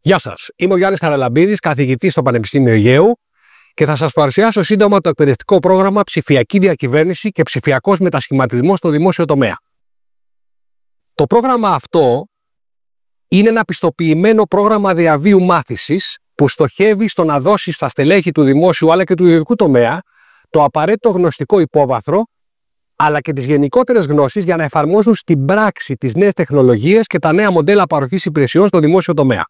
Γεια σας, είμαι ο Γιάννης Χαραλαμπίδης, καθηγητής στο Πανεπιστήμιο Αιγαίου και θα σας παρουσιάσω σύντομα το εκπαιδευτικό πρόγραμμα Ψηφιακή Διακυβέρνηση και Ψηφιακός Μετασχηματισμός στο Δημόσιο Τομέα. Το πρόγραμμα αυτό είναι ένα πιστοποιημένο πρόγραμμα διαβίου μάθησης που στοχεύει στο να δώσει στα στελέχη του δημόσιου αλλά και του ιδιωτικού τομέα το απαραίτητο γνωστικό υπόβαθρο αλλά και τις γενικότερες γνώσεις για να εφαρμόζουν στην πράξη τις νέες τεχνολογίες και τα νέα μοντέλα παροχής υπηρεσιών στο δημόσιο τομέα.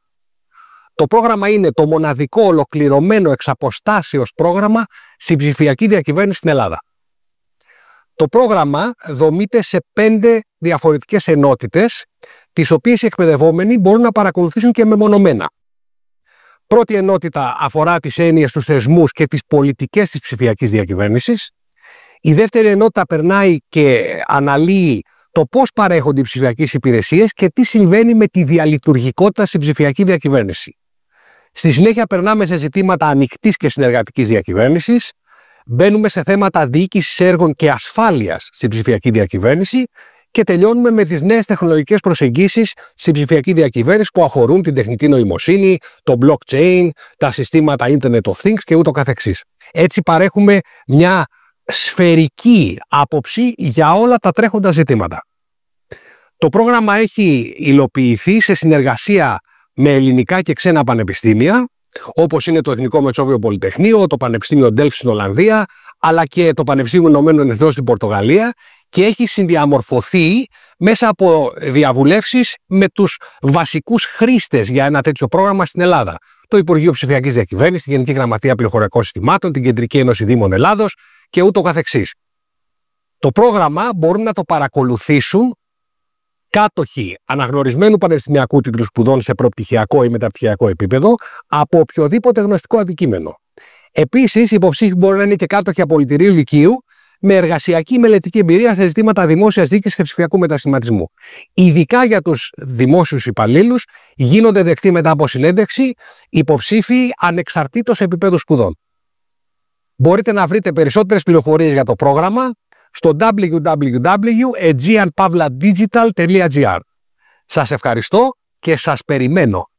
Το πρόγραμμα είναι το μοναδικό ολοκληρωμένο εξ αποστάσεως πρόγραμμα στην ψηφιακή διακυβέρνηση στην Ελλάδα. Το πρόγραμμα δομείται σε 5 διαφορετικές ενότητες, τις οποίες οι εκπαιδευόμενοι μπορούν να παρακολουθήσουν και μεμονωμένα. Πρώτη ενότητα αφορά τις έννοιες, τους θεσμούς και τις πολιτικές της ψηφιακής διακυβέρνησης. Η δεύτερη ενότητα περνάει και αναλύει το πώς παρέχονται οι ψηφιακές υπηρεσίες και τι συμβαίνει με τη διαλειτουργικότητα στην ψηφιακή διακυβέρνηση. Στη συνέχεια περνάμε σε ζητήματα ανοιχτής και συνεργατικής διακυβέρνησης, μπαίνουμε σε θέματα διοίκησης έργων και ασφάλειας στην ψηφιακή διακυβέρνηση και τελειώνουμε με τις νέες τεχνολογικές προσεγγίσεις στην ψηφιακή διακυβέρνηση που αφορούν την τεχνητή νοημοσύνη, το blockchain, τα συστήματα Internet of Things και ούτω καθεξής. Έτσι παρέχουμε μια σφαιρική άποψη για όλα τα τρέχοντα ζητήματα. Το πρόγραμμα έχει υλοποιηθεί σε συνεργασία με ελληνικά και ξένα πανεπιστήμια, όπως είναι το Εθνικό Μετσόβιο Πολυτεχνείο, το Πανεπιστήμιο Delft στην Ολλανδία, αλλά και το Πανεπιστήμιο Ηνωμένων Εθνών στην Πορτογαλία και έχει συνδιαμορφωθεί μέσα από διαβουλεύσεις με τους βασικούς χρήστες για ένα τέτοιο πρόγραμμα στην Ελλάδα. Το Υπουργείο Ψηφιακής Διακυβέρνησης, τη Γενική Γραμματεία Πληροφοριακών Συστημάτων, την Κεντρική Ένωση Δήμων Ελλάδος και ούτω καθεξής. Το πρόγραμμα μπορούν να το παρακολουθήσουν κάτοχοι αναγνωρισμένου πανεπιστημιακού τίτλου σπουδών σε προπτυχιακό ή μεταπτυχιακό επίπεδο από οποιοδήποτε γνωστικό αντικείμενο. Επίσης, οι υποψήφοι μπορεί να είναι και κάτοχοι απολυτηρίου λυκείου με εργασιακή μελετική εμπειρία σε ζητήματα δημόσιας διοίκησης και ψηφιακού μετασχηματισμού. Ειδικά για τους δημόσιους υπαλλήλους γίνονται δεκτοί μετά από συνέντευξη υποψήφοι ανεξαρτήτως επίπεδου σπουδών. Μπορείτε να βρείτε περισσότερες πληροφορίες για το πρόγραμμα στο www.aegeanpavladigital.gr. Σας ευχαριστώ και σας περιμένω.